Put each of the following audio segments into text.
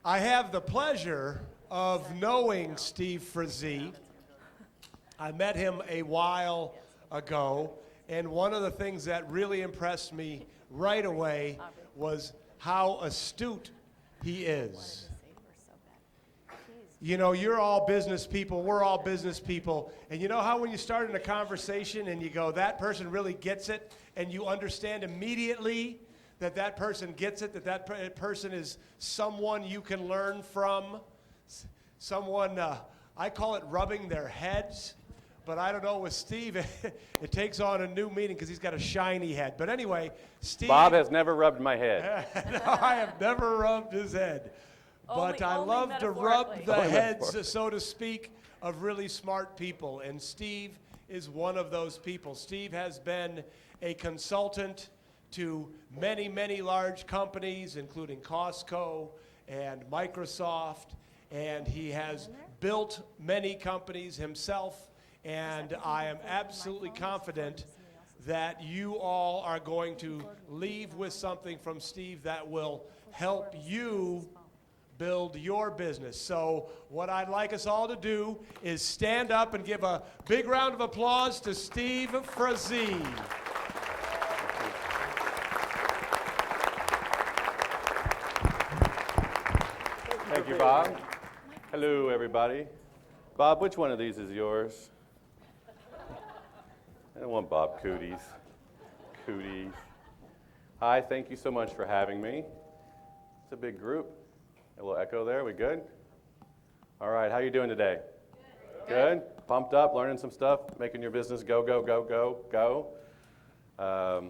I have the pleasure of knowing Steve Frazee. I met him a while ago, and one of the things that really impressed me right away was how astute he is. You know, you're all business people, we're all business people, and you know how when you start in a conversation and you go, that person really gets it, and you understand immediately that that person gets it, that that person is someone you can learn from, someone, I call it rubbing their heads, but I don't know, with Steve, it takes on a new meaning because he's got a shiny head. But anyway, Steve. Bob has never rubbed my head. No, I have never rubbed his head. But I love to rub the heads, so to speak, of really smart people. And Steve is one of those people. Steve has been a consultant to many, many large companies, including Costco and Microsoft. And he has built many companies himself. And I am absolutely confident that you all are going to leave with something from Steve that will help you build your business. So what I'd like us all to do is stand up and give a big round of applause to Steve Frazee. Thank you, Bob. Hello, everybody. Bob, which one of these is yours? I don't want Bob Cooties. Cooties. Hi, thank you so much for having me. It's a big group. A little echo there, we good? All right, how you doing today? Good? Pumped up, learning some stuff, making your business go, go, go, go, go.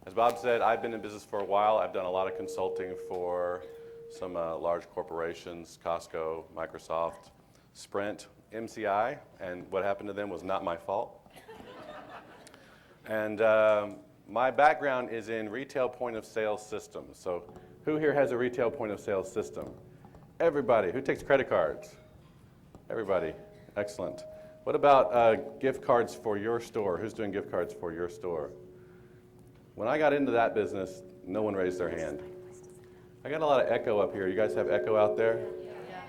As Bob said, I've been in business for a while. I've done a lot of consulting for some large corporations, Costco, Microsoft, Sprint, MCI, and what happened to them was not my fault. And my background is in retail point of sale systems. So who here has a retail point of sale system? Everybody. Who takes credit cards? Everybody. Excellent. What about gift cards for your store? Who's doing gift cards for your store? When I got into that business, no one raised their hand. I got a lot of echo up here. You guys have echo out there? Yeah.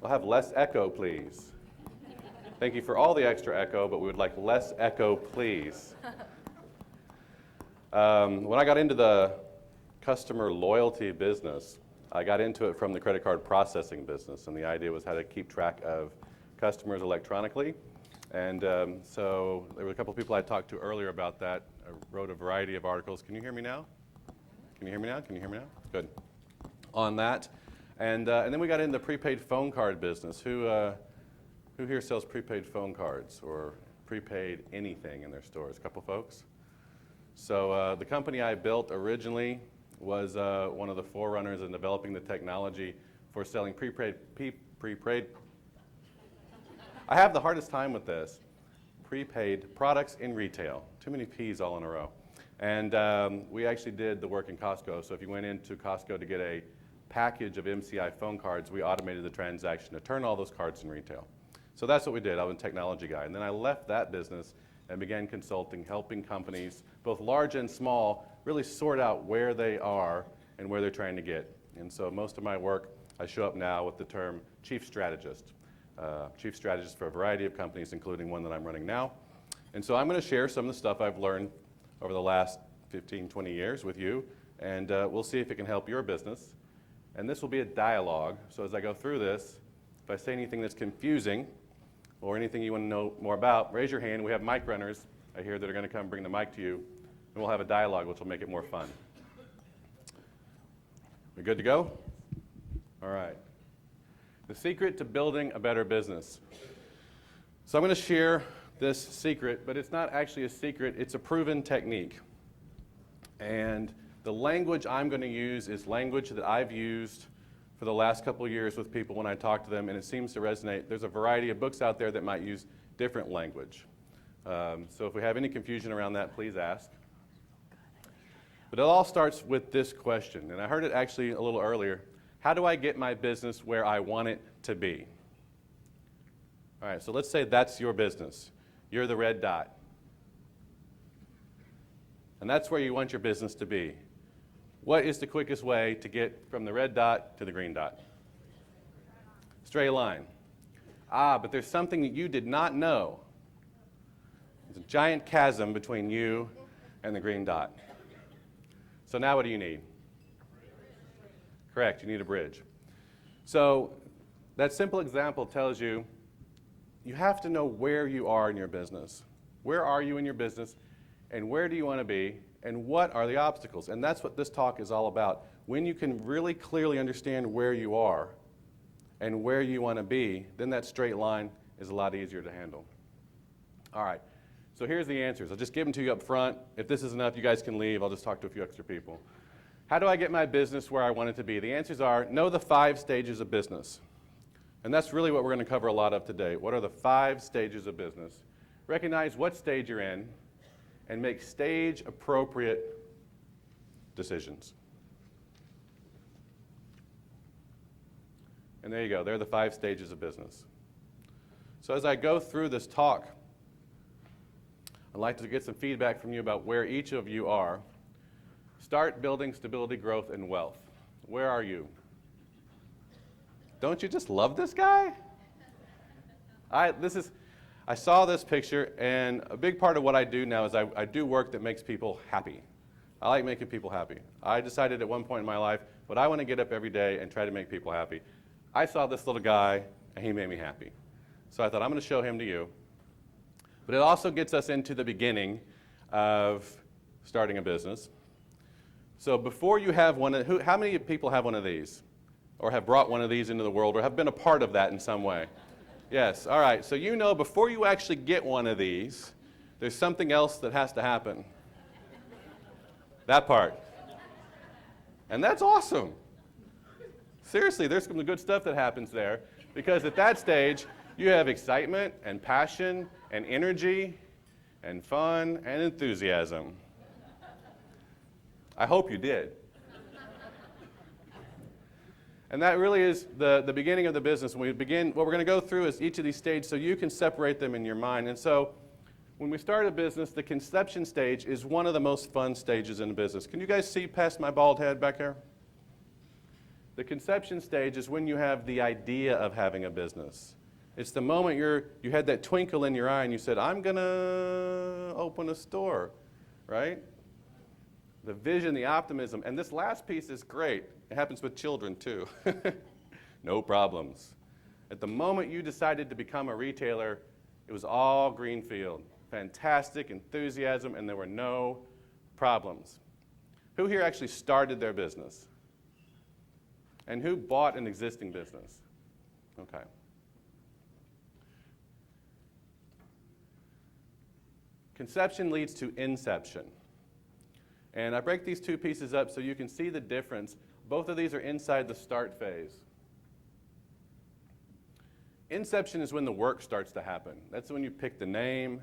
We'll have less echo, please. Thank you for all the extra echo, but we would like less echo, please. When I got into the customer loyalty business, I got into it from the credit card processing business, and the idea was how to keep track of customers electronically. And so there were a couple of people I talked to earlier about that. I wrote a variety of articles. Can you hear me now? Can you hear me now? Can you hear me now? Good. On that. And then we got into the prepaid phone card business. Who here sells prepaid phone cards or prepaid anything in their stores? A couple folks? So the company I built originally was one of the forerunners in developing the technology for selling prepaid. I have the hardest time with this. Prepaid products in retail. Too many P's all in a row. And we actually did the work in Costco. So if you went into Costco to get a package of MCI phone cards, we automated the transaction to turn all those cards in retail. So that's what we did. I was a technology guy. And then I left that business and began consulting, helping companies, both large and small, really sort out where they are and where they're trying to get. And so most of my work, I show up now with the term chief strategist. Chief strategist for a variety of companies, including one that I'm running now. And so I'm going to share some of the stuff I've learned over the last 15, 20 years with you, and we'll see if it can help your business. And this will be a dialogue. So as I go through this, if I say anything that's confusing or anything you want to know more about, raise your hand. We have mic runners, I hear, that are going to come bring the mic to you, and we'll have a dialogue, which will make it more fun. We good to go? All right. The secret to building a better business. So I'm going to share this secret, but it's not actually a secret. It's a proven technique. And the language I'm going to use is language that I've used for the last couple of years with people when I talk to them, and it seems to resonate. There's a variety of books out there that might use different language. So if we have any confusion around that, please ask. But it all starts with this question, and I heard it actually a little earlier. How do I get my business where I want it to be? All right, so let's say that's your business. You're the red dot. And that's where you want your business to be. What is the quickest way to get from the red dot to the green dot? Straight line. But there's something that you did not know. There's a giant chasm between you and the green dot. So now what do you need? Correct, you need a bridge. So that simple example tells you you have to know where you are in your business. Where are you in your business, and where do you want to be, and what are the obstacles? And that's what this talk is all about. When you can really clearly understand where you are and where you want to be, then that straight line is a lot easier to handle. All right, so here's the answers. I'll just give them to you up front. If this is enough, you guys can leave. I'll just talk to a few extra people. How do I get my business where I want it to be? The answers are, know the 5 stages of business. And that's really what we're going to cover a lot of today. What are the 5 stages of business? Recognize what stage you're in and make stage-appropriate decisions. And there you go. They're the 5 stages of business. So as I go through this talk, I'd like to get some feedback from you about where each of you are. Start building stability, growth, and wealth. Where are you? Don't you just love this guy? I saw this picture, and a big part of what I do now is I do work that makes people happy. I like making people happy. I decided at one point in my life, but I want to get up every day and try to make people happy. I saw this little guy, and he made me happy. So I thought, I'm going to show him to you. But it also gets us into the beginning of starting a business. So before you have one, how many people have one of these? Or have brought one of these into the world, or have been a part of that in some way? Yes, all right. So you know before you actually get one of these, there's something else that has to happen. That part. And that's awesome. Seriously, there's some good stuff that happens there, because at that stage, you have excitement and passion and energy and fun and enthusiasm. I hope you did. And that really is the beginning of the business. When we begin, what we're going to go through is each of these stages so you can separate them in your mind. And so when we start a business, the conception stage is one of the most fun stages in the business. Can you guys see past my bald head back here? The conception stage is when you have the idea of having a business. It's the moment you had that twinkle in your eye and you said, I'm going to open a store, right? The vision, the optimism. And this last piece is great. It happens with children, too. No problems. At the moment you decided to become a retailer, it was all green field. Fantastic enthusiasm, and there were no problems. Who here actually started their business? And who bought an existing business? Okay. Conception leads to inception. And I break these 2 pieces up so you can see the difference. Both of these are inside the start phase. Inception is when the work starts to happen. That's when you pick the name,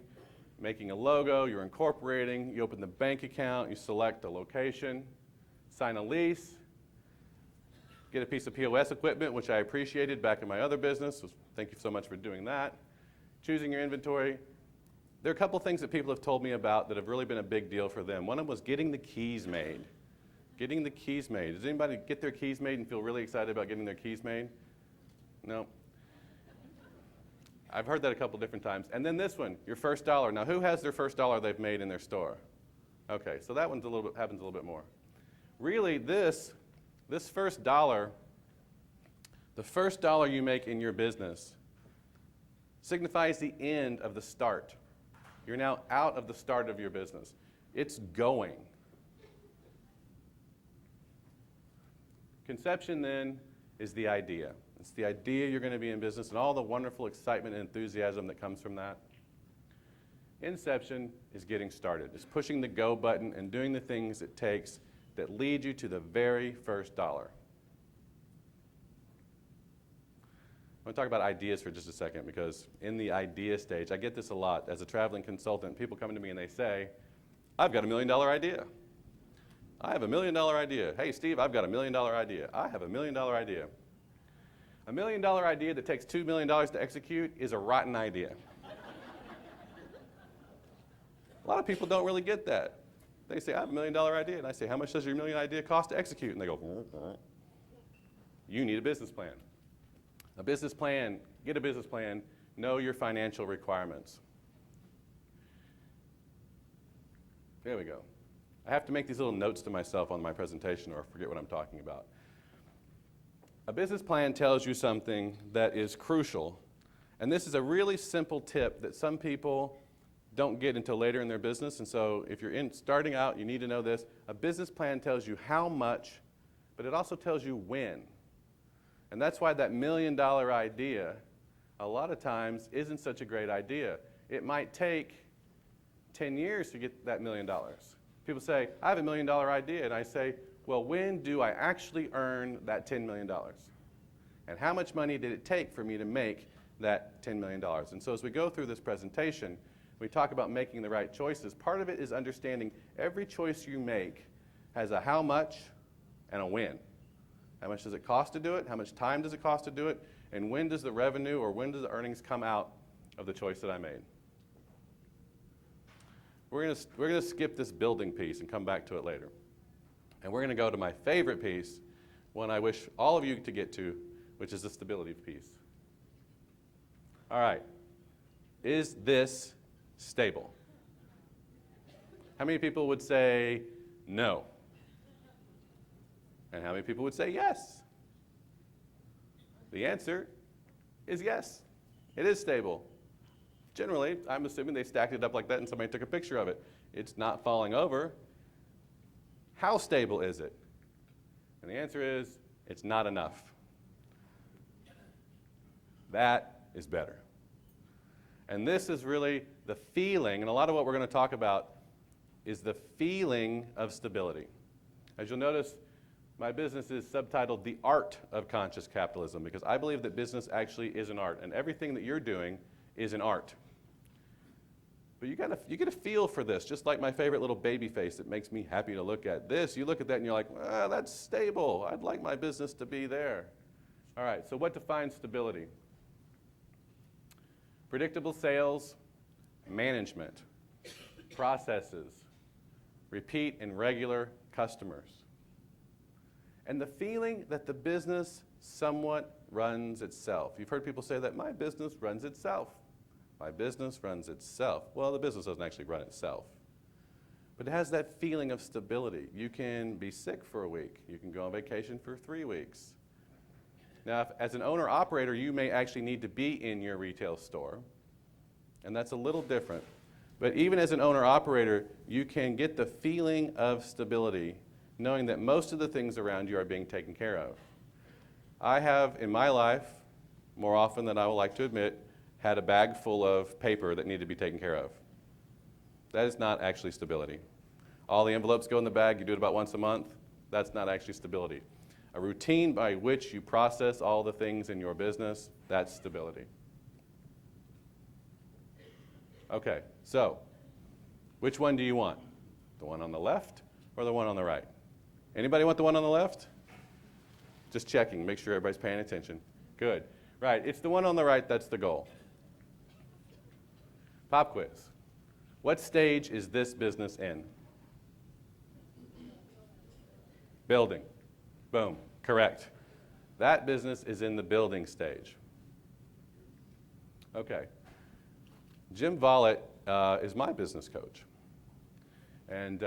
making a logo, you're incorporating, you open the bank account, you select a location, sign a lease, get a piece of POS equipment, which I appreciated back in my other business. So thank you so much for doing that. Choosing your inventory. There are a couple things that people have told me about that have really been a big deal for them. One of them was getting the keys made. Getting the keys made. Does anybody get their keys made and feel really excited about getting their keys made? No? I've heard that a couple different times. And then this one, your first dollar. Now, who has their first dollar they've made in their store? Okay, so that one's happens a little bit more. Really, this first dollar, the first dollar you make in your business signifies the end of the start. You're now out of the start of your business. It's going. Conception, then, is the idea. It's the idea you're going to be in business and all the wonderful excitement and enthusiasm that comes from that. Inception is getting started. It's pushing the go button and doing the things it takes that lead you to the very first dollar. I want to talk about ideas for just a second, because in the idea stage, I get this a lot. As a traveling consultant, people come to me and they say, I've got $1 million idea. I have $1 million idea. Hey, Steve, I've got $1 million idea. I have $1 million idea. $1 million idea that takes $2 million to execute is a rotten idea. A lot of people don't really get that. They say, I have $1 million idea. And I say, how much does your $1 million idea cost to execute? And they go, you need a business plan. A business plan, get a business plan, know your financial requirements. There we go. I have to make these little notes to myself on my presentation or I forget what I'm talking about. A business plan tells you something that is crucial. And this is a really simple tip that some people don't get until later in their business. And so if you're starting out, you need to know this. A business plan tells you how much, but it also tells you when. And that's why that $1 million idea, a lot of times, isn't such a great idea. It might take 10 years to get that $1 million. People say, I have a $1 million idea. And I say, well, when do I actually earn that $10 million? And how much money did it take for me to make that $10 million? And so as we go through this presentation, we talk about making the right choices. Part of it is understanding every choice you make has a how much and a when. How much does it cost to do it? How much time does it cost to do it? And when does the revenue or when does the earnings come out of the choice that I made? We're going to skip this building piece and come back to it later. And we're going to go to my favorite piece, one I wish all of you to get to, which is the stability piece. All right. Is this stable? How many people would say no? And how many people would say yes? The answer is yes. It is stable. Generally, I'm assuming they stacked it up like that and somebody took a picture of it. It's not falling over. How stable is it? And the answer is, it's not enough. That is better. And this is really the feeling, and a lot of what we're going to talk about is the feeling of stability. As you'll notice, my business is subtitled The Art of Conscious Capitalism because I believe that business actually is an art, and everything that you're doing is an art. But you get a feel for this, just like my favorite little baby face that makes me happy to look at. This, you look at that and you're like, that's stable. I'd like my business to be there. All right, so what defines stability? Predictable sales, management, processes, repeat and regular customers. And the feeling that the business somewhat runs itself. You've heard people say that my business runs itself. My business runs itself. Well, the business doesn't actually run itself. But it has that feeling of stability. You can be sick for a week. You can go on vacation for 3 weeks. Now, as an owner-operator, you may actually need to be in your retail store. And that's a little different. But even as an owner-operator, you can get the feeling of stability knowing that most of the things around you are being taken care of. I have, in my life, more often than I would like to admit, had a bag full of paper that needed to be taken care of. That is not actually stability. All the envelopes go in the bag, you do it about once a month. That's not actually stability. A routine by which you process all the things in your business, that's stability. Okay, so which one do you want? The one on the left or the one on the right? Anybody want the one on the left? Just checking, make sure everybody's paying attention. Good. Right, it's the one on the right that's the goal. Pop quiz. What stage is this business in? Building. Boom. Correct. That business is in the building stage. Okay. Jim Vollett is my business coach. And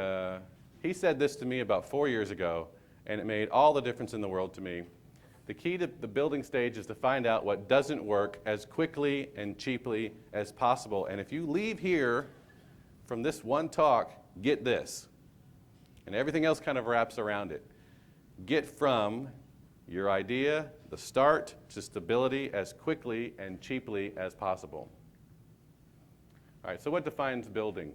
he said this to me about 4 years ago, and it made all the difference in the world to me. The key to the building stage is to find out what doesn't work as quickly and cheaply as possible. And if you leave here from this one talk, get this. And everything else kind of wraps around it. Get from your idea, the start, to stability as quickly and cheaply as possible. All right, so what defines building?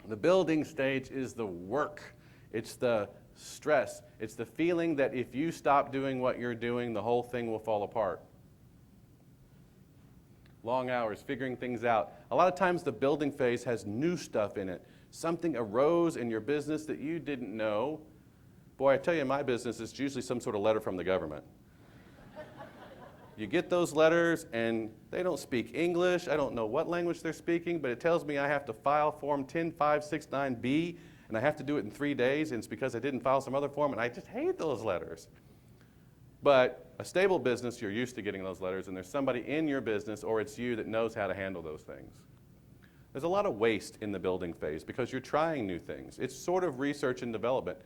The building stage is the work. It's the stress. It's the feeling that if you stop doing what you're doing, the whole thing will fall apart. Long hours, figuring things out. A lot of times the building phase has new stuff in it. Something arose in your business that you didn't know. Boy, I tell you, in my business, it's usually some sort of letter from the government. You get those letters, and they don't speak English. I don't know what language they're speaking, but it tells me I have to file Form 10569B. and I have to do it in 3 days, and it's because I didn't file some other form, and I just hate those letters. But a stable business, you're used to getting those letters, and there's somebody in your business, or it's you, that knows how to handle those things. There's a lot of waste in the building phase because you're trying new things. It's sort of research and development.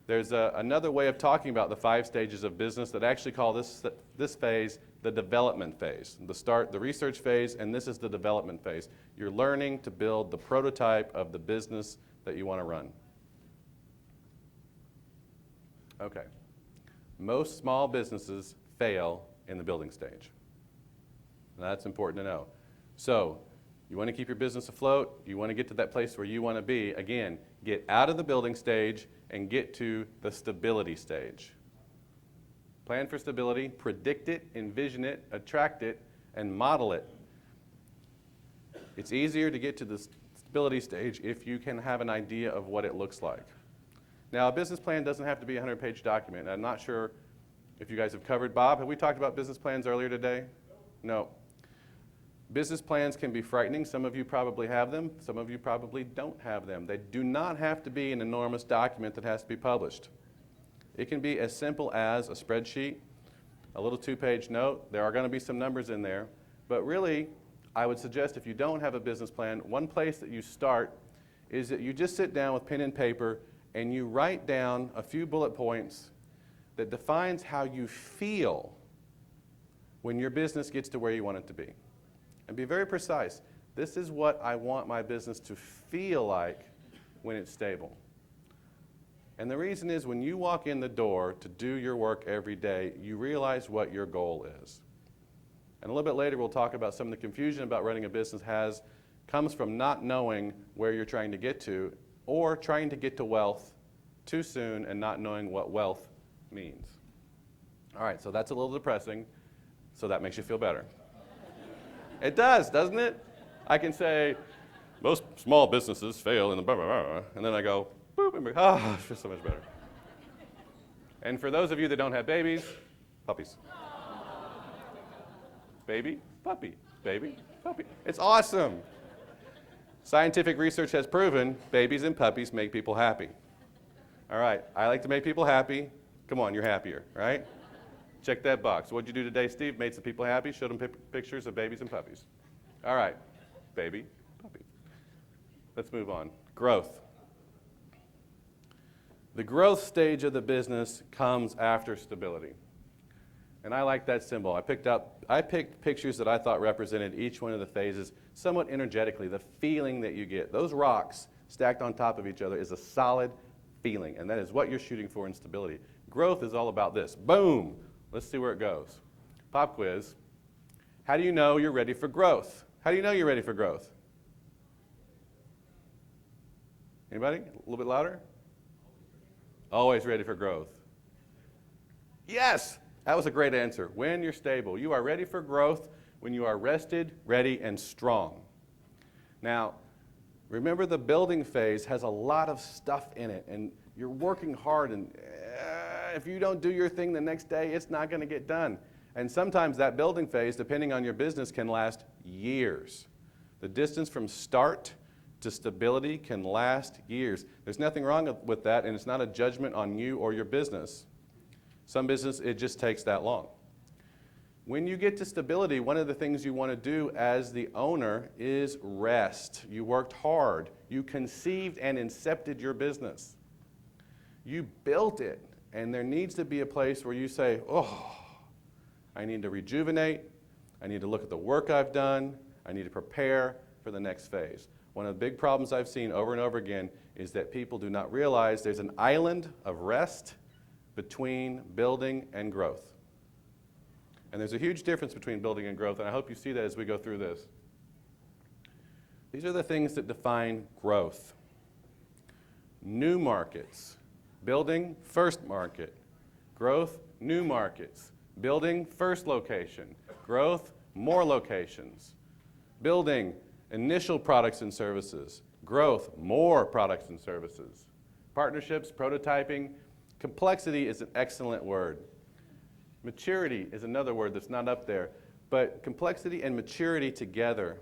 There's another way of talking about the 5 stages of business that actually call this phase the development phase. The research phase, and this is the development phase. You're learning to build the prototype of the business that you want to run. Okay. Most small businesses fail in the building stage. That's important to know. So, you want to keep your business afloat, you want to get to that place where you want to be, again, get out of the building stage and get to the stability stage. Plan for stability, predict it, envision it, attract it, and model it. It's easier to get to the stability stage if you can have an idea of what it looks like. Now, a business plan doesn't have to be a 100-page document. I'm not sure if you guys have covered. Bob, have we talked about business plans earlier today? No. Business plans can be frightening. Some of you probably have them. Some of you probably don't have them. They do not have to be an enormous document that has to be published. It can be as simple as a spreadsheet, a little 2-page note. There are going to be some numbers in there. But really, I would suggest if you don't have a business plan, one place that you start is that you just sit down with pen and paper and you write down a few bullet points that defines how you feel when your business gets to where you want it to be. And be very precise. This is what I want my business to feel like when it's stable. And the reason is when you walk in the door to do your work every day, you realize what your goal is. And a little bit later we'll talk about some of the confusion about running a business comes from not knowing where you're trying to get to, or trying to get to wealth too soon and not knowing what wealth means. All right, so that's a little depressing, so that makes you feel better. It does, doesn't it? I can say, most small businesses fail in the blah, blah, blah, and then I go, boop, and I feel so much better. And for those of you that don't have babies, puppies. Baby, puppy, baby, puppy. It's awesome. Scientific research has proven babies and puppies make people happy. All right, I like to make people happy. Come on, you're happier, right? Check that box. What'd you do today, Steve? Made some people happy, showed them pictures of babies and puppies. All right, baby, puppy. Let's move on. Growth. The growth stage of the business comes after stability. And I like that symbol. I picked pictures that I thought represented each one of the phases somewhat energetically, the feeling that you get. Those rocks stacked on top of each other is a solid feeling, and that is what you're shooting for in stability. Growth is all about this. Boom! Let's see where it goes. Pop quiz. How do you know you're ready for growth? How do you know you're ready for growth? Anybody? A little bit louder? Always ready for growth. Yes! That was a great answer. When you're stable. You are ready for growth when you are rested, ready, and strong. Now, remember the building phase has a lot of stuff in it, and you're working hard, and if you don't do your thing the next day, it's not going to get done. And sometimes that building phase, depending on your business, can last years. The distance from start to stability can last years. There's nothing wrong with that, and it's not a judgment on you or your business. Some business, it just takes that long. When you get to stability, one of the things you want to do as the owner is rest. You worked hard. You conceived and incepted your business. You built it, and there needs to be a place where you say, oh, I need to rejuvenate. I need to look at the work I've done. I need to prepare for the next phase. One of the big problems I've seen over and over again is that people do not realize there's an island of rest between building and growth. And there's a huge difference between building and growth, and I hope you see that as we go through this. These are the things that define growth. New markets. Building, first market. Growth, new markets. Building, first location. Growth, more locations. Building, initial products and services. Growth, more products and services. Partnerships, prototyping. Complexity is an excellent word. Maturity is another word that's not up there. But complexity and maturity together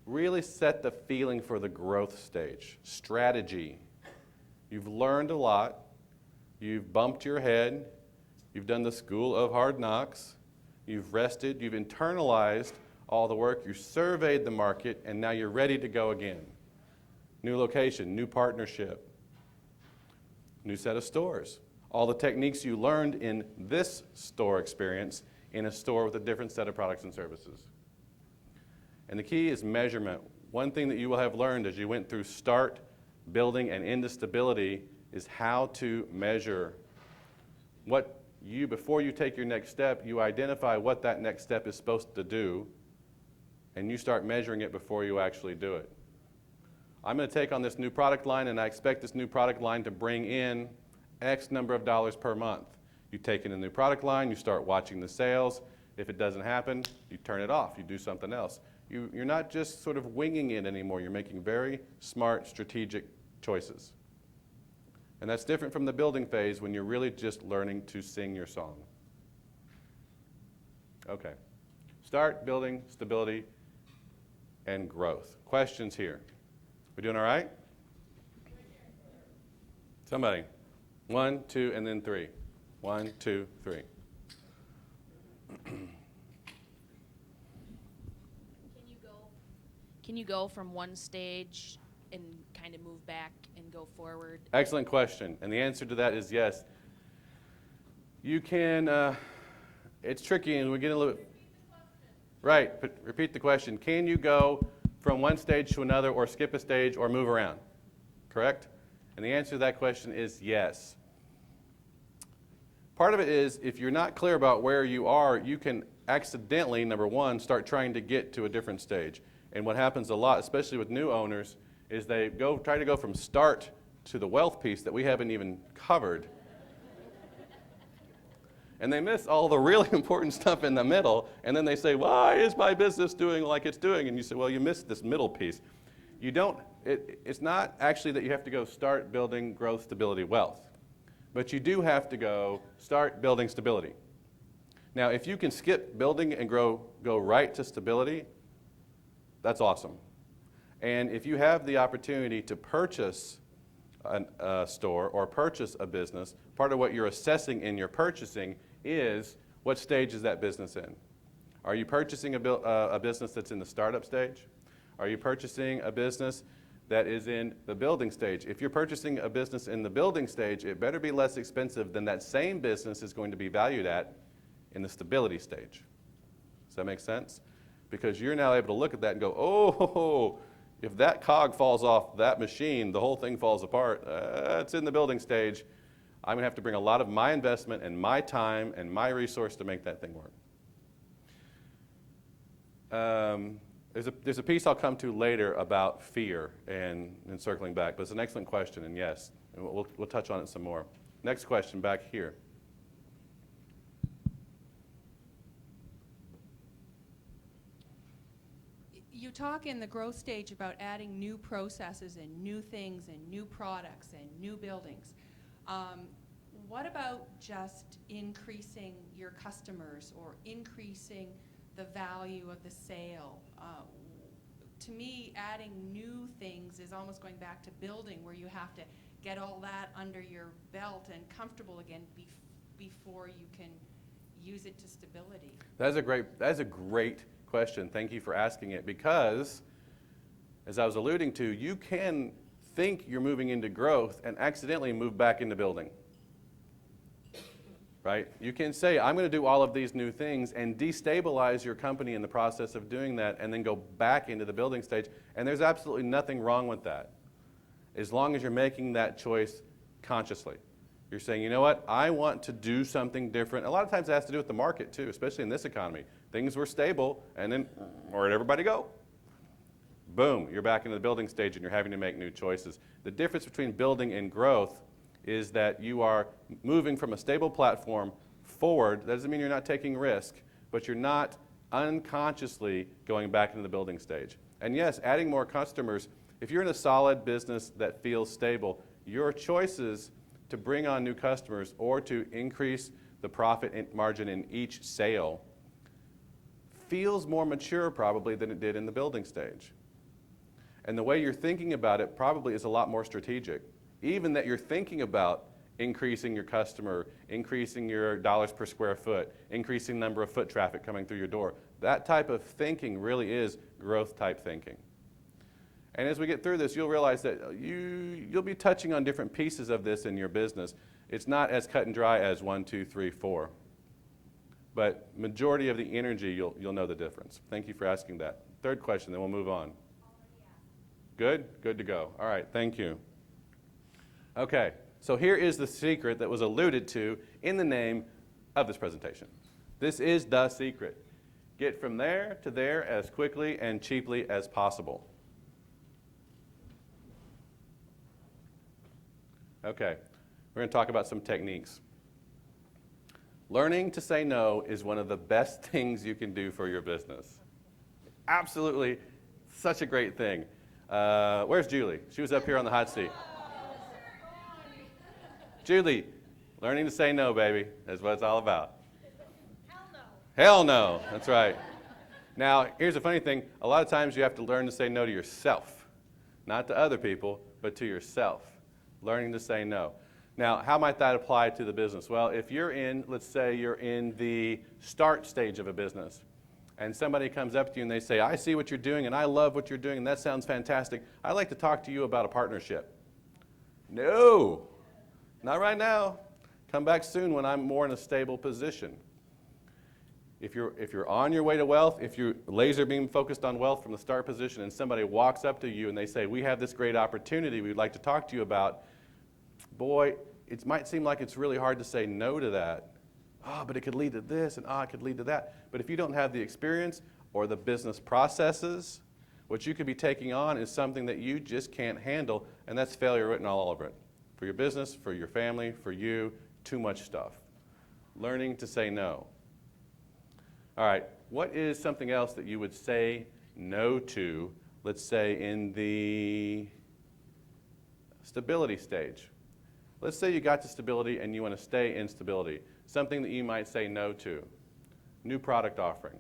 really set the feeling for the growth stage. Strategy. You've learned a lot. You've bumped your head. You've done the school of hard knocks. You've rested. You've internalized all the work. You surveyed the market, and now you're ready to go again. New location, new partnership, new set of stores. All the techniques you learned in this store experience in a store with a different set of products and services. And the key is measurement. One thing that you will have learned as you went through start, building, and into stability is how to measure what you, before you take your next step, you identify what that next step is supposed to do, and you start measuring it before you actually do it. I'm going to take on this new product line, and I expect this new product line to bring in X number of dollars per month. You take in a new product line, you start watching the sales. If it doesn't happen, you turn it off, you do something else. You're not just sort of winging it anymore. You're making very smart, strategic choices. And that's different from the building phase when you're really just learning to sing your song. Okay. Start, building, stability, and growth. Questions here? We doing all right? Somebody. 1, 2, and then 3. 1, 2, 3. Can you go from one stage and kind of move back and go forward? Excellent question. And the answer to that is yes. You can, it's tricky and we get a little bit. Right, but repeat the question. Can you go from one stage to another or skip a stage or move around? Correct? And the answer to that question is yes. Part of it is if you're not clear about where you are, you can accidentally, number one, start trying to get to a different stage. And what happens a lot, especially with new owners, is they try to go from start to the wealth piece that we haven't even covered. And they miss all the really important stuff in the middle, and then they say, why is my business doing like it's doing? And you say, well, you missed this middle piece. You don't, it's not actually that you have to go start building growth, stability, wealth. But you do have to go start building stability. Now, if you can skip building and go right to stability, that's awesome. And if you have the opportunity to purchase a store or purchase a business, part of what you're assessing in your purchasing is what stage is that business in? Are you purchasing a business that's in the startup stage? Are you purchasing a business that is in the building stage? If you're purchasing a business in the building stage, it better be less expensive than that same business is going to be valued at in the stability stage. Does that make sense? Because you're now able to look at that and go, oh, if that cog falls off that machine, the whole thing falls apart. It's in the building stage. I'm going to have to bring a lot of my investment and my time and my resource to make that thing work. There's a piece I'll come to later about fear and circling back, but it's an excellent question, and yes, and we'll touch on it some more. Next question back here. You talk in the growth stage about adding new processes and new things and new products and new buildings. What about just increasing your customers or increasing the value of the sale? To me, adding new things is almost going back to building, where you have to get all that under your belt and comfortable again before you can use it to stability. That's a great question. Thank you for asking it, because as I was alluding to, you can think you're moving into growth and accidentally move back into building. Right? You can say, I'm going to do all of these new things and destabilize your company in the process of doing that and then go back into the building stage. And there's absolutely nothing wrong with that, as long as you're making that choice consciously. You're saying, you know what, I want to do something different. A lot of times it has to do with the market too, especially in this economy. Things were stable, and then where'd everybody go? Boom, you're back into the building stage and you're having to make new choices. The difference between building and growth is that you are moving from a stable platform forward. That doesn't mean you're not taking risk, but you're not unconsciously going back into the building stage. And yes, adding more customers, if you're in a solid business that feels stable, your choices to bring on new customers or to increase the profit margin in each sale feels more mature probably than it did in the building stage. And the way you're thinking about it probably is a lot more strategic. Even that you're thinking about increasing your customer, increasing your dollars per square foot, increasing number of foot traffic coming through your door. That type of thinking really is growth type thinking. And as we get through this, you'll realize that you'll be touching on different pieces of this in your business. It's not as cut and dry as 1, 2, 3, 4. But majority of the energy, you'll know the difference. Thank you for asking that. Third question, then we'll move on. Good? Good to go. All right, thank you. Okay, so here is the secret that was alluded to in the name of this presentation. This is the secret. Get from there to there as quickly and cheaply as possible. Okay, we're going to talk about some techniques. Learning to say no is one of the best things you can do for your business. Absolutely, such a great thing. Where's Julie? She was up here on the hot seat. Julie, learning to say no, baby, is what it's all about. Hell no. Hell no, that's right. Now, here's the funny thing. A lot of times you have to learn to say no to yourself. Not to other people, but to yourself. Learning to say no. Now, how might that apply to the business? Well, if you're let's say you're in the start stage of a business, and somebody comes up to you and they say, I see what you're doing and I love what you're doing and that sounds fantastic. I'd like to talk to you about a partnership. No, not right now. Come back soon when I'm more in a stable position. If you're on your way to wealth, if you're laser beam focused on wealth from the start position and somebody walks up to you and they say, we have this great opportunity we'd like to talk to you about, boy, it might seem like it's really hard to say no to that. But it could lead to this, and it could lead to that. But if you don't have the experience or the business processes, what you could be taking on is something that you just can't handle, and that's failure written all over it. For your business, for your family, for you, too much stuff. Learning to say no. All right, what is something else that you would say no to, let's say in the stability stage? Let's say you got to stability and you want to stay in stability. Something that you might say no to. New product offering.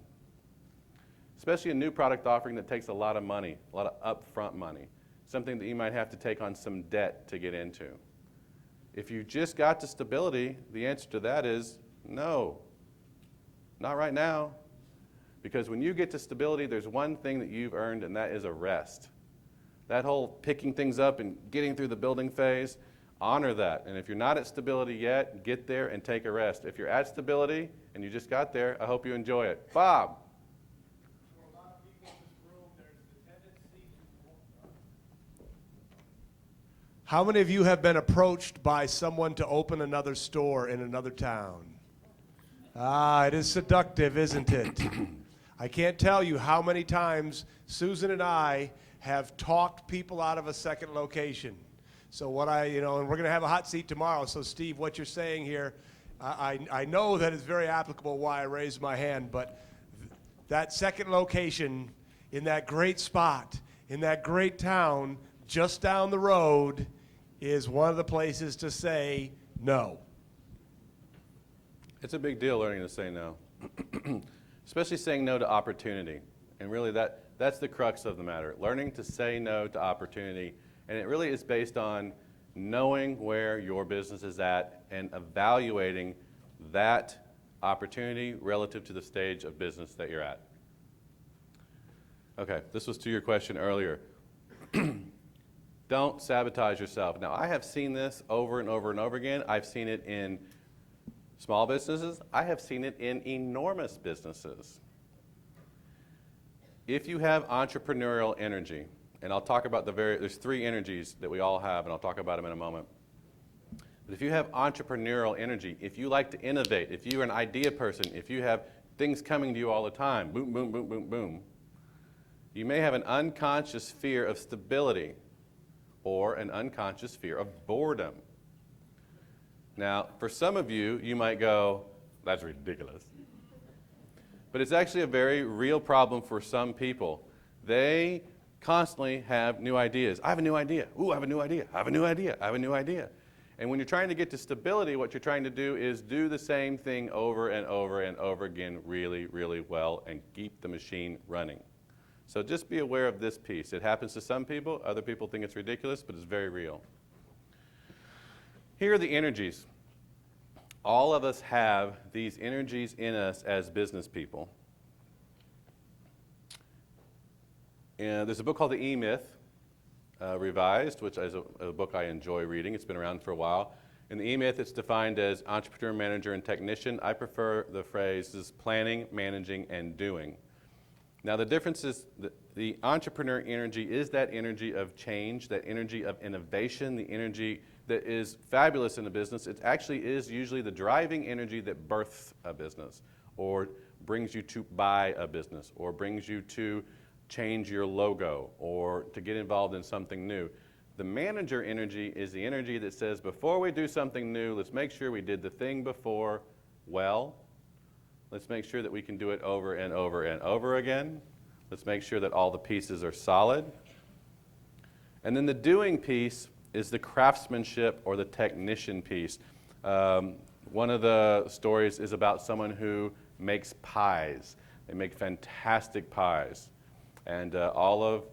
Especially a new product offering that takes a lot of money, a lot of upfront money. Something that you might have to take on some debt to get into. If you just got to stability, the answer to that is no. Not right now. Because when you get to stability, there's one thing that you've earned, and that is a rest. That whole picking things up and getting through the building phase, honor that. And if you're not at stability yet, get there and take a rest. If you're at stability and you just got there, I hope you enjoy it. Bob. For a lot of people in this room, there's the tendency to... How many of you have been approached by someone to open another store in another town? It is seductive, isn't it? I can't tell you how many times Susan and I have talked people out of a second location. So and we're going to have a hot seat tomorrow. So Steve, what you're saying here, I know that it's very applicable why I raised my hand, but that second location in that great spot, in that great town, just down the road, is one of the places to say no. It's a big deal learning to say no. Especially saying no to opportunity. And really that's the crux of the matter. Learning to say no to opportunity. And it really is based on knowing where your business is at and evaluating that opportunity relative to the stage of business that you're at. Okay, this was to your question earlier. Don't sabotage yourself. Now, I have seen this over and over and over again. I've seen it in small businesses. I have seen it in enormous businesses. If you have entrepreneurial energy, and I'll talk about there's 3 energies that we all have, and I'll talk about them in a moment. But if you have entrepreneurial energy, if you like to innovate, if you're an idea person, if you have things coming to you all the time, boom, boom, boom, boom, boom, you may have an unconscious fear of stability or an unconscious fear of boredom. Now, for some of you, you might go, that's ridiculous. But it's actually a very real problem for some people. They constantly have new ideas. I have a new idea. Ooh, I have a new idea. I have a new idea. I have a new idea. And when you're trying to get to stability, what you're trying to do is do the same thing over and over and over again really, really well and keep the machine running. So just be aware of this piece. It happens to some people. Other people think it's ridiculous, but it's very real. Here are the energies. All of us have these energies in us as business people. And there's a book called The E-Myth, Revised, which is a book I enjoy reading. It's been around for a while. In the E-Myth, it's defined as entrepreneur, manager, and technician. I prefer the phrases planning, managing, and doing. Now, the difference is the entrepreneur energy is that energy of change, that energy of innovation, the energy that is fabulous in a business. It actually is usually the driving energy that births a business, or brings you to buy a business, or brings you to change your logo, or to get involved in something new. The manager energy is the energy that says, before we do something new, let's make sure we did the thing before well. Let's make sure that we can do it over and over and over again. Let's make sure that all the pieces are solid. And then the doing piece is the craftsmanship or the technician piece. One of the stories is about someone who makes pies. They make fantastic pies. And all of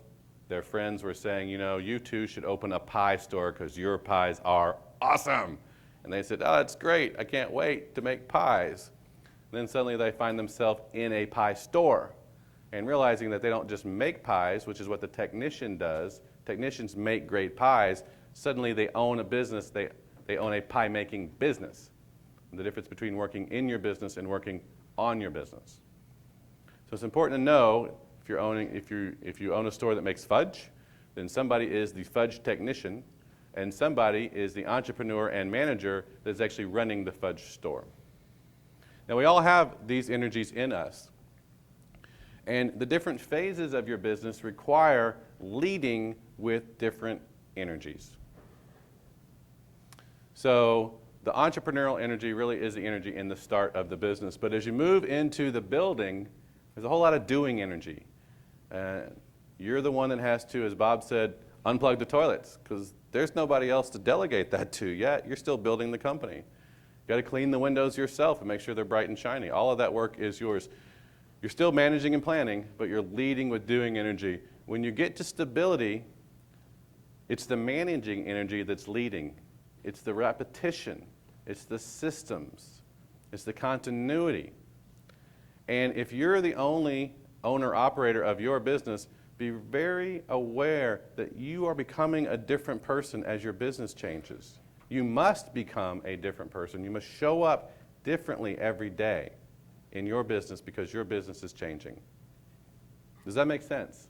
their friends were saying, you know, you two should open a pie store because your pies are awesome. And they said, oh, that's great. I can't wait to make pies. And then suddenly they find themselves in a pie store and realizing that they don't just make pies, which is what the technician does. Technicians make great pies. Suddenly they own a business. They own a pie-making business. And the difference between working in your business and working on your business. So it's important to know if you own a store that makes fudge, then somebody is the fudge technician, and somebody is the entrepreneur and manager that's actually running the fudge store. Now, we all have these energies in us. And the different phases of your business require leading with different energies. So the entrepreneurial energy really is the energy in the start of the business. But as you move into the building, there's a whole lot of doing energy. You're the one that has to, as Bob said, unplug the toilets, because there's nobody else to delegate that to yet. You're still building the company. You've got to clean the windows yourself and make sure they're bright and shiny. All of that work is yours. You're still managing and planning, but you're leading with doing energy. When you get to stability, it's the managing energy that's leading. It's the repetition. It's the systems. It's the continuity. And if you're the only owner-operator of your business, be very aware that you are becoming a different person as your business changes. You must become a different person. You must show up differently every day in your business because your business is changing. Does that make sense?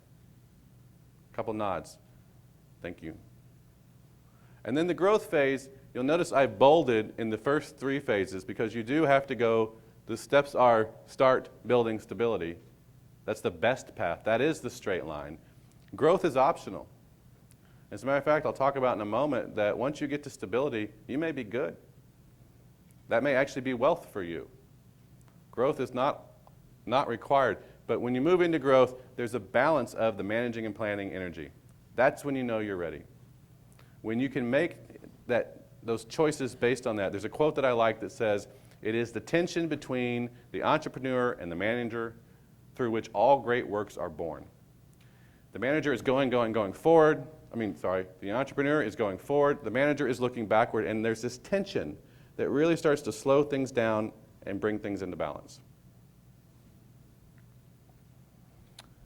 A couple nods. Thank you. And then the growth phase, you'll notice I bolded in the first 3 phases because you do have to go, the steps are start building stability. That's the best path. That is the straight line. Growth is optional. As a matter of fact, I'll talk about in a moment that once you get to stability, you may be good. That may actually be wealth for you. Growth is not required. But when you move into growth, there's a balance of the managing and planning energy. That's when you know you're ready. When you can make those choices based on that, there's a quote that I like that says, it is the tension between the entrepreneur and the manager through which all great works are born. The manager is going forward. The entrepreneur is going forward. The manager is looking backward, and there's this tension that really starts to slow things down and bring things into balance.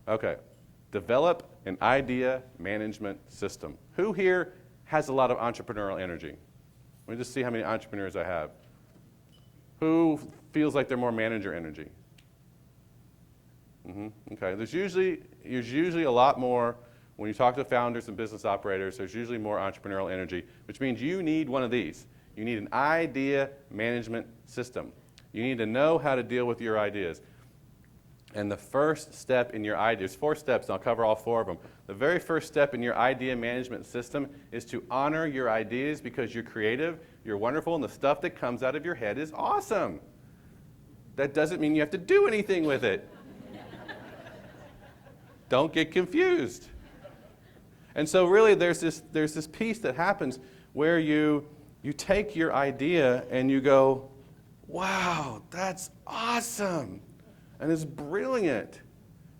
Okay, develop an idea management system. Who here has a lot of entrepreneurial energy? Let me just see how many entrepreneurs I have. Who feels like they're more manager energy? Okay, there's usually a lot more, when you talk to founders and business operators, there's usually more entrepreneurial energy, which means you need one of these. You need an idea management system. You need to know how to deal with your ideas. And the first step in your idea, there's 4 steps, and I'll cover all 4 of them. The very first step in your idea management system is to honor your ideas because you're creative, you're wonderful, and the stuff that comes out of your head is awesome. That doesn't mean you have to do anything with it. Don't get confused. And so really there's this piece that happens where you take your idea and you go, wow, that's awesome. And it's brilliant.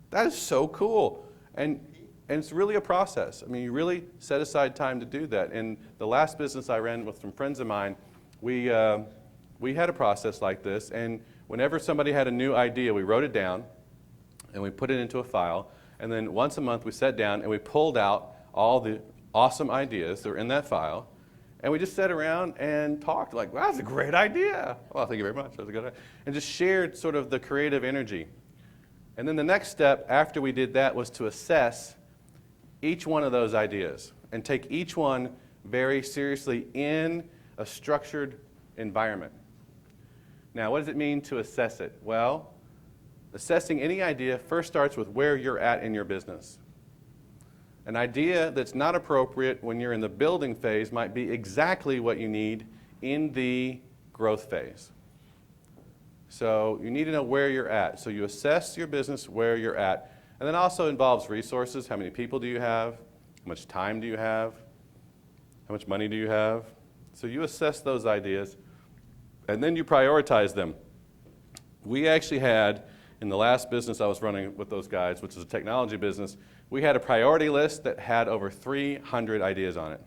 That is so cool. And it's really a process. I mean, you really set aside time to do that. In the last business I ran with some friends of mine, we had a process like this, and whenever somebody had a new idea, we wrote it down, and we put it into a file, and then once a month we sat down and we pulled out all the awesome ideas that were in that file, and we just sat around and talked like, wow, that's a great idea. Well, thank you very much. That was a good idea. And just shared sort of the creative energy. And then the next step after we did that was to assess each one of those ideas and take each one very seriously in a structured environment. Now, what does it mean to assess it? Well, assessing any idea first starts with where you're at in your business. An idea that's not appropriate when you're in the building phase might be exactly what you need in the growth phase. So you need to know where you're at. So you assess your business where you're at. And then also involves resources. How many people do you have? How much time do you have? How much money do you have? So you assess those ideas, and then you prioritize them. We actually had, in the last business I was running with those guys, which is a technology business, we had a priority list that had over 300 ideas on it.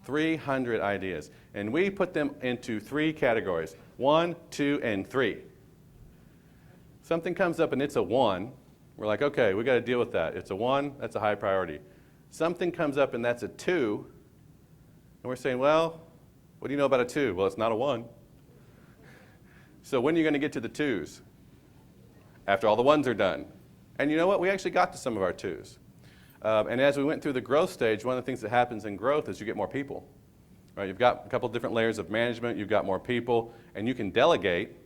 300 ideas. And we put them into 3 categories, 1, 2, and 3. Something comes up and it's a 1, we're like, okay, we got to deal with that. It's a 1, that's a high priority. Something comes up and that's a 2, and we're saying, well, what do you know about a 2? Well, it's not a 1. So when are you going to get to the 2s? After all the 1s are done. And you know what? We actually got to some of our 2s. And as we went through the growth stage, one of the things that happens in growth is you get more people. Right? You've got a couple different layers of management, you've got more people, and you can delegate.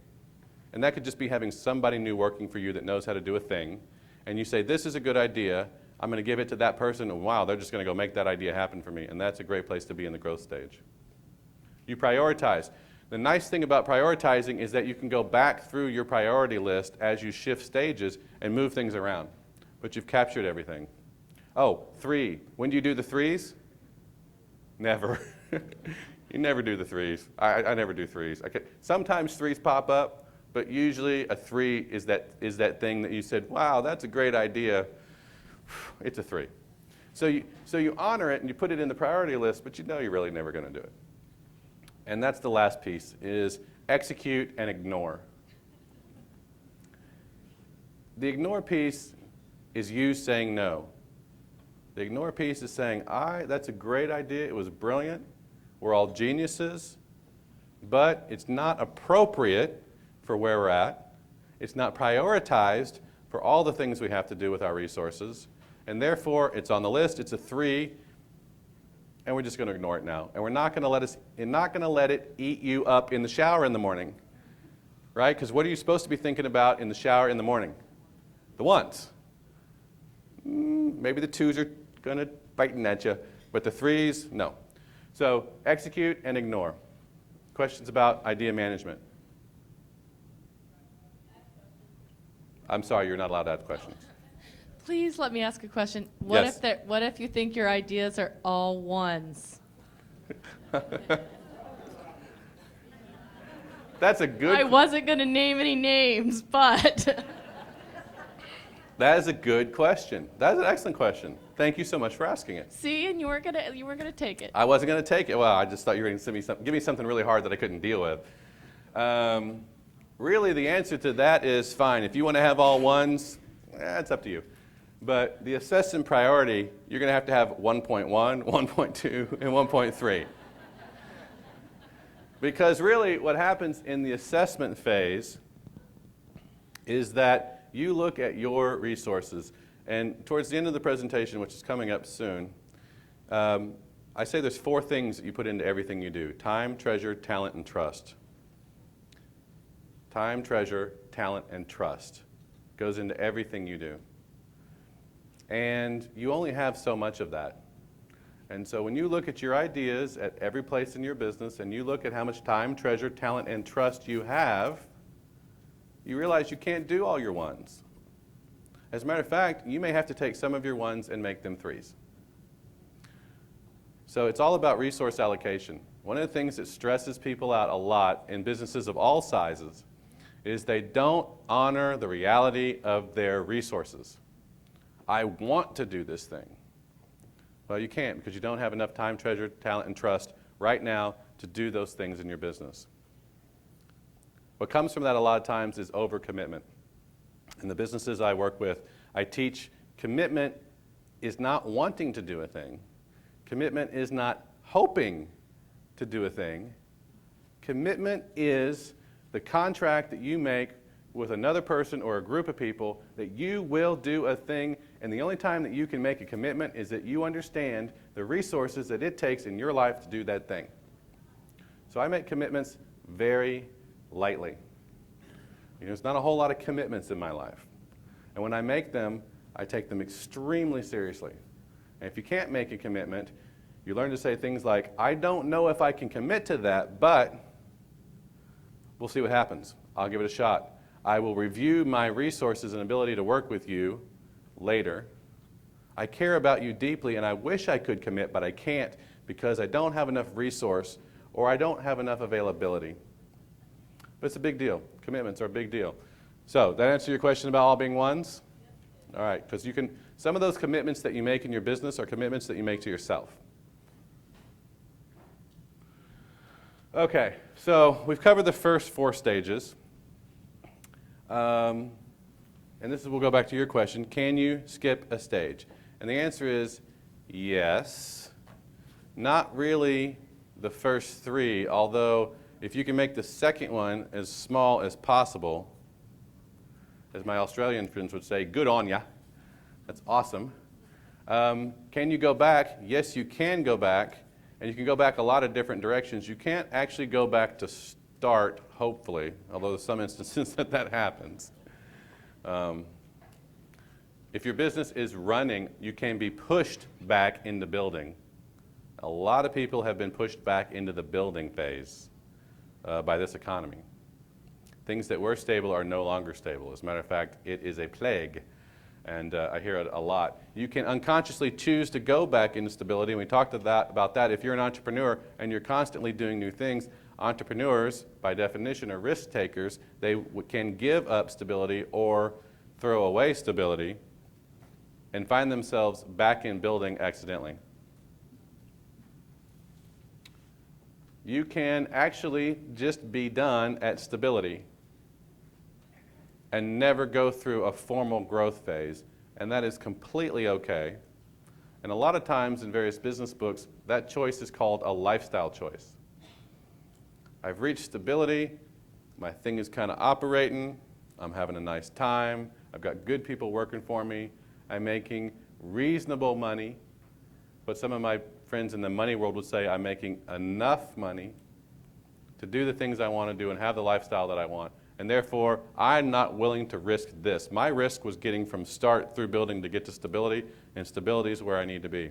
And that could just be having somebody new working for you that knows how to do a thing. And you say, this is a good idea, I'm going to give it to that person, and wow, they're just going to go make that idea happen for me. And that's a great place to be in the growth stage. You prioritize. The nice thing about prioritizing is that you can go back through your priority list as you shift stages and move things around. But you've captured everything. Oh, 3. When do you do the 3s? Never. You never do the 3s. I never do 3s. Sometimes 3s pop up, but usually a 3 is that thing that you said, wow, that's a great idea. It's a 3. So you honor it and you put it in the priority list, but you know you're really never going to do it. And that's the last piece, is execute and ignore. The ignore piece is you saying no. The ignore piece is saying, that's a great idea, it was brilliant, we're all geniuses, but it's not appropriate for where we're at. It's not prioritized for all the things we have to do with our resources, and therefore it's on the list, it's a 3, and we're just going to ignore it now. And we're not going to let it eat you up in the shower in the morning, right? Because what are you supposed to be thinking about in the shower in the morning? The 1s. Maybe the 2s are going to biting at you, but the 3s, no. So execute and ignore. Questions about idea management? I'm sorry, you're not allowed to ask questions. Please let me ask a question. Yes. What if you think your ideas are all 1s? That's a good. I wasn't going to name any names, but That is a good question. That is an excellent question. Thank you so much for asking it. see, and you weren't gonna take it. I wasn't going to take it. Well, I just thought you were going to give me something really hard that I couldn't deal with. Really, the answer to that is fine. If you want to have all 1s, it's up to you. But the assess and priority, you're going to have 1.1, 1.2, and 1.3. Because really what happens in the assessment phase is that you look at your resources. And towards the end of the presentation, which is coming up soon, I say there's 4 things that you put into everything you do: time, treasure, talent, and trust. Time, treasure, talent, and trust goes into everything you do. And you only have so much of that. And so when you look at your ideas at every place in your business and you look at how much time, treasure, talent, and trust you have, you realize you can't do all your 1s. As a matter of fact, you may have to take some of your 1s and make them 3s. So it's all about resource allocation. One of the things that stresses people out a lot in businesses of all sizes is they don't honor the reality of their resources. I want to do this thing. Well, you can't because you don't have enough time, treasure, talent, and trust right now to do those things in your business. What comes from that a lot of times is overcommitment. In the businesses I work with, I teach commitment is not wanting to do a thing. Commitment is not hoping to do a thing. Commitment is the contract that you make with another person or a group of people that you will do a thing, and the only time that you can make a commitment is that you understand the resources that it takes in your life to do that thing. So I make commitments very lightly. There's not a whole lot of commitments in my life. And when I make them, I take them extremely seriously. And if you can't make a commitment, you learn to say things like, I don't know if I can commit to that, but we'll see what happens. I'll give it a shot. I will review my resources and ability to work with you later. I care about you deeply, and I wish I could commit, but I can't because I don't have enough resource or I don't have enough availability. But it's a big deal. Commitments are a big deal. So, that answer your question about all being ones? All right, because some of those commitments that you make in your business are commitments that you make to yourself. Okay, so we've covered the first 4 stages. And we'll go back to your question. Can you skip a stage? And the answer is yes. Not really the first 3, although if you can make the second one as small as possible, as my Australian friends would say, good on ya. That's awesome. Can you go back? Yes, you can go back. And you can go back a lot of different directions. You can't actually go back to start, hopefully, although there's some instances that happens. If your business is running, you can be pushed back into building. A lot of people have been pushed back into the building phase by this economy. Things that were stable are no longer stable. As a matter of fact, it is a plague, and I hear it a lot. You can unconsciously choose to go back into stability, and we talked about that. If you're an entrepreneur and you're constantly doing new things, entrepreneurs, by definition, are risk takers. They can give up stability or throw away stability and find themselves back in building accidentally. You can actually just be done at stability and never go through a formal growth phase, and that is completely okay. And a lot of times in various business books, that choice is called a lifestyle choice. I've reached stability, my thing is kind of operating, I'm having a nice time, I've got good people working for me, I'm making reasonable money, but some of my friends in the money world would say I'm making enough money to do the things I want to do and have the lifestyle that I want, and therefore I'm not willing to risk this. My risk was getting from start through building to get to stability, and stability is where I need to be.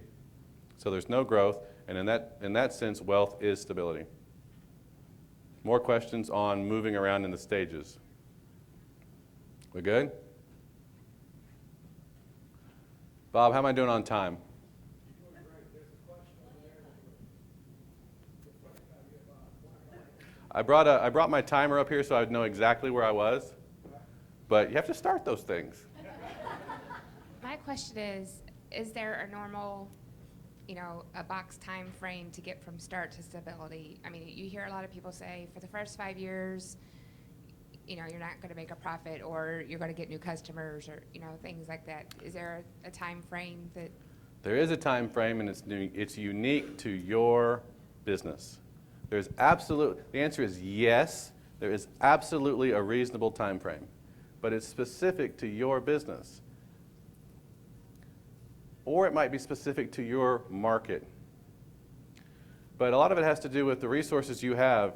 So there's no growth, and in that sense, wealth is stability. More questions on moving around in the stages? We good? Bob, how am I doing on time? I brought my timer up here so I'd know exactly where I was, but you have to start those things. My question is there a normal, a box time frame to get from start to stability? I mean, you hear a lot of people say for the first 5 years, you're not going to make a profit, or you're going to get new customers, or things like that. Is there a time frame that? There is a time frame, and it's unique to your business. The answer is yes. There is absolutely a reasonable time frame, but it's specific to your business. Or it might be specific to your market. But a lot of it has to do with the resources you have.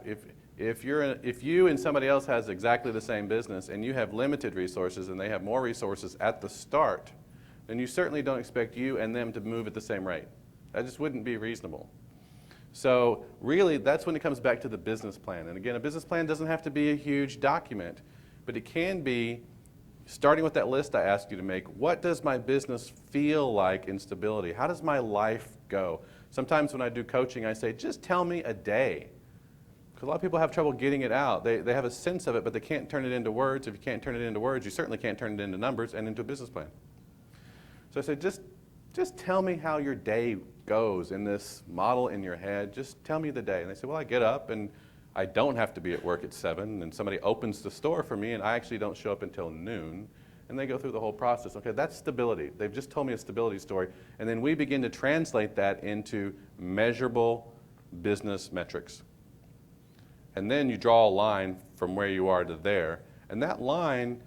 If you and somebody else has exactly the same business and you have limited resources and they have more resources at the start, then you certainly don't expect you and them to move at the same rate. That just wouldn't be reasonable. So really, that's when it comes back to the business plan. And again, a business plan doesn't have to be a huge document, but it can be, starting with that list I asked you to make, what does my business feel like in stability? How does my life go? Sometimes when I do coaching, I say, just tell me a day. Because a lot of people have trouble getting it out. They have a sense of it, but they can't turn it into words. If you can't turn it into words, you certainly can't turn it into numbers and into a business plan. So I said, just tell me how your day goes in this model in your head. Just tell me the day. And they said, well, I get up and I don't have to be at work at 7, and somebody opens the store for me, and I actually don't show up until noon. And they go through the whole process. Okay, that's stability. They've just told me a stability story. And then we begin to translate that into measurable business metrics. And then you draw a line from where you are to there. And that line,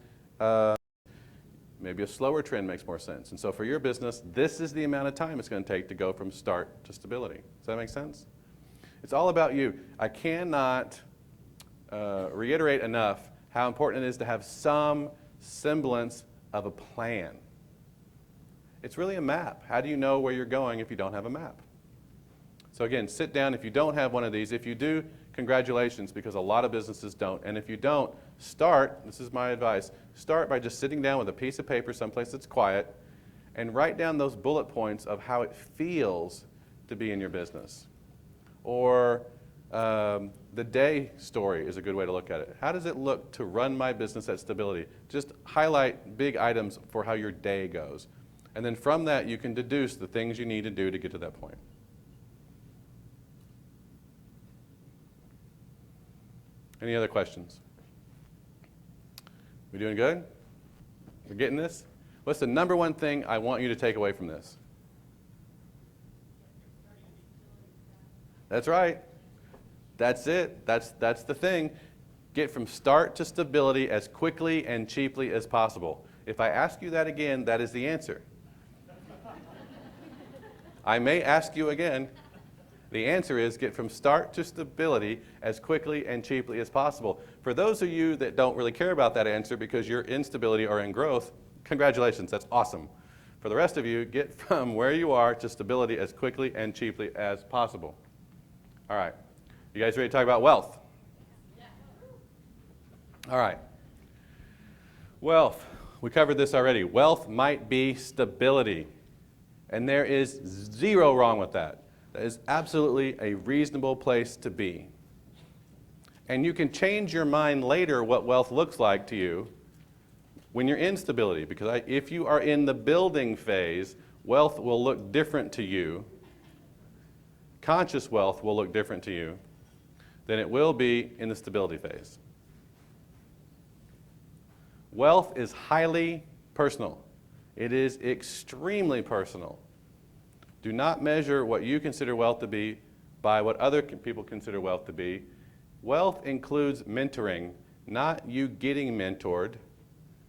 maybe a slower trend makes more sense. And so for your business, this is the amount of time it's going to take to go from start to stability. Does that make sense? It's all about you. I cannot reiterate enough how important it is to have some semblance of a plan. It's really a map. How do you know where you're going if you don't have a map? So again, sit down if you don't have one of these. If you do, congratulations, because a lot of businesses don't. And if you don't, start, this is my advice, start by just sitting down with a piece of paper someplace that's quiet and write down those bullet points of how it feels to be in your business. Or the day story is a good way to look at it. How does it look to run my business at stability? Just highlight big items for how your day goes. And then from that, you can deduce the things you need to do to get to that point. Any other questions? We doing good? We're getting this? What's the number one thing I want you to take away from this? That's right. That's it. That's the thing. Get from start to stability as quickly and cheaply as possible. If I ask you that again, that is the answer. I may ask you again. The answer is get from start to stability as quickly and cheaply as possible. For those of you that don't really care about that answer because you're in stability or in growth, congratulations, that's awesome. For the rest of you, get from where you are to stability as quickly and cheaply as possible. All right. You guys ready to talk about wealth? All right. Wealth. We covered this already. Wealth might be stability. And there is zero wrong with that. That is absolutely a reasonable place to be. And you can change your mind later what wealth looks like to you when you're in stability. Because if you are in the building phase, wealth will look different to you. Conscious wealth will look different to you than it will be in the stability phase. Wealth is highly personal. It is extremely personal. Do not measure what you consider wealth to be by what other people consider wealth to be. Wealth includes mentoring, not you getting mentored,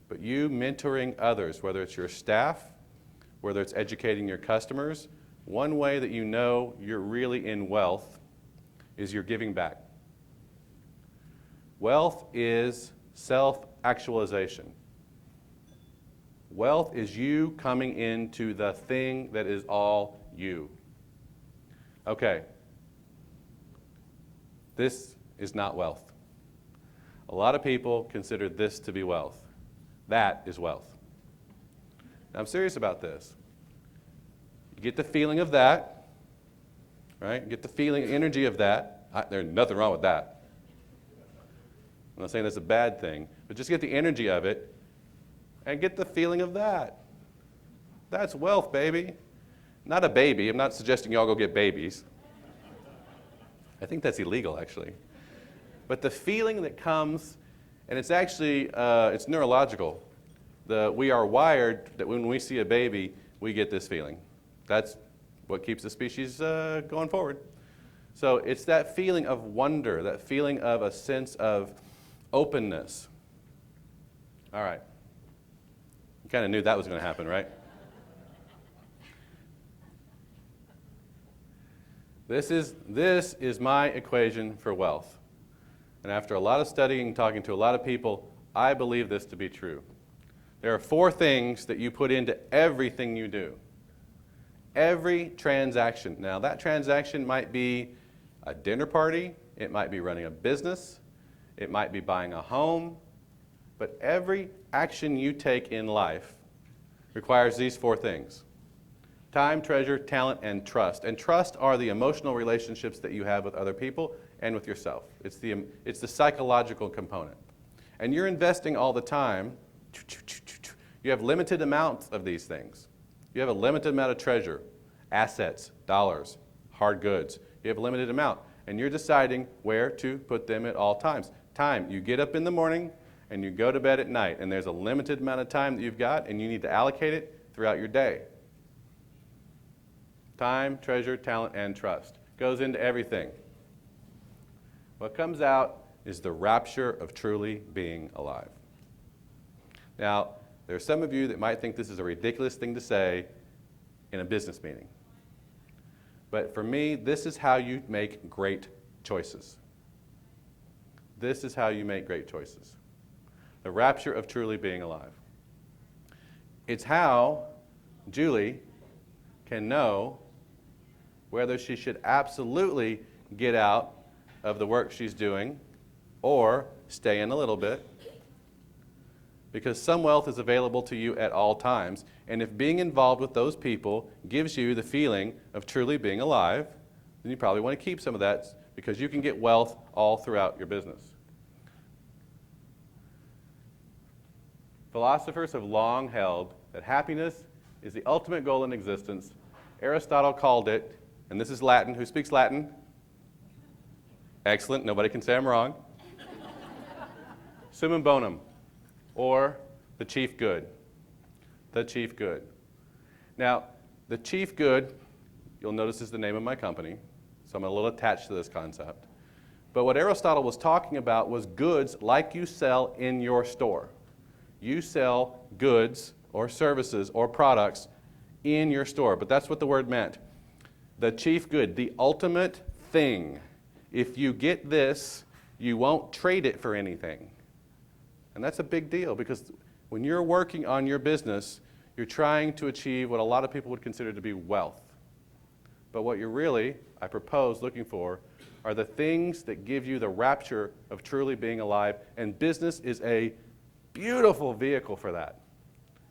but you mentoring others, whether it's your staff, whether it's educating your customers. One way that you know you're really in wealth is you're giving back. Wealth is self-actualization. Wealth is you coming into the thing that is all you. Okay. This is not wealth. A lot of people consider this to be wealth. That is wealth. Now, I'm serious about this. You get the feeling of that, right? Get the feeling, energy of that. There's nothing wrong with that. I'm not saying that's a bad thing, but just get the energy of it and get the feeling of that. That's wealth, baby. Not a baby. I'm not suggesting y'all go get babies. I think that's illegal, actually. But the feeling that comes, and it's actually, it's neurological. We are wired that when we see a baby, we get this feeling. That's what keeps the species going forward. So it's that feeling of wonder, that feeling of a sense of openness. All right. You kind of knew that was going to happen, right? This is my equation for wealth. And after a lot of studying, talking to a lot of people, I believe this to be true. There are 4 things that you put into everything you do. Every transaction. Now, that transaction might be a dinner party. It might be running a business. It might be buying a home. But every action you take in life requires these 4 things. Time, treasure, talent, and trust. And trust are the emotional relationships that you have with other people and with yourself. It's the psychological component. And you're investing all the time. You have limited amounts of these things. You have a limited amount of treasure, assets, dollars, hard goods. You have a limited amount, and you're deciding where to put them at all times. Time, you get up in the morning and you go to bed at night, and there's a limited amount of time that you've got, and you need to allocate it throughout your day. Time, treasure, talent, and trust. Goes into everything. What comes out is the rapture of truly being alive. Now, there are some of you that might think this is a ridiculous thing to say in a business meeting. But for me, this is how you make great choices. This is how you make great choices. The rapture of truly being alive. It's how Julie can know whether she should absolutely get out of the work she's doing or stay in a little bit. Because some wealth is available to you at all times. And if being involved with those people gives you the feeling of truly being alive, then you probably want to keep some of that because you can get wealth all throughout your business. Philosophers have long held that happiness is the ultimate goal in existence. Aristotle called it, and this is Latin. Who speaks Latin? Excellent. Nobody can say I'm wrong. Summum bonum, or the chief good. The chief good. Now, the chief good, you'll notice is the name of my company, so I'm a little attached to this concept. But what Aristotle was talking about was goods like you sell in your store. You sell goods or services or products in your store, but that's what the word meant. The chief good, the ultimate thing. If you get this, you won't trade it for anything. And that's a big deal because when you're working on your business, you're trying to achieve what a lot of people would consider to be wealth. But what you're really, I propose, looking for are the things that give you the rapture of truly being alive, and business is a beautiful vehicle for that.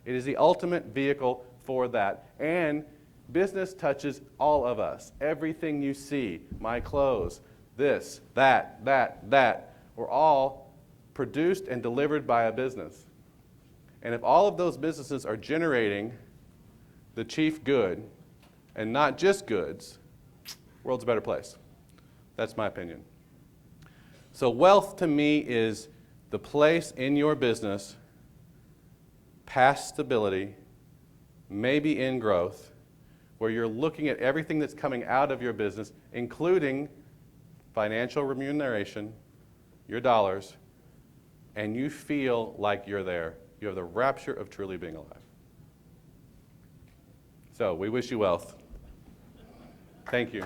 It is the ultimate vehicle for that. And business touches all of us. Everything you see, my clothes, this, that, we're all produced and delivered by a business. And if all of those businesses are generating the chief good and not just goods, the world's a better place. That's my opinion. So wealth to me is the place in your business, past stability, maybe in growth, where you're looking at everything that's coming out of your business, including financial remuneration, your dollars, and you feel like you're there. You have the rapture of truly being alive. So we wish you wealth. Thank you.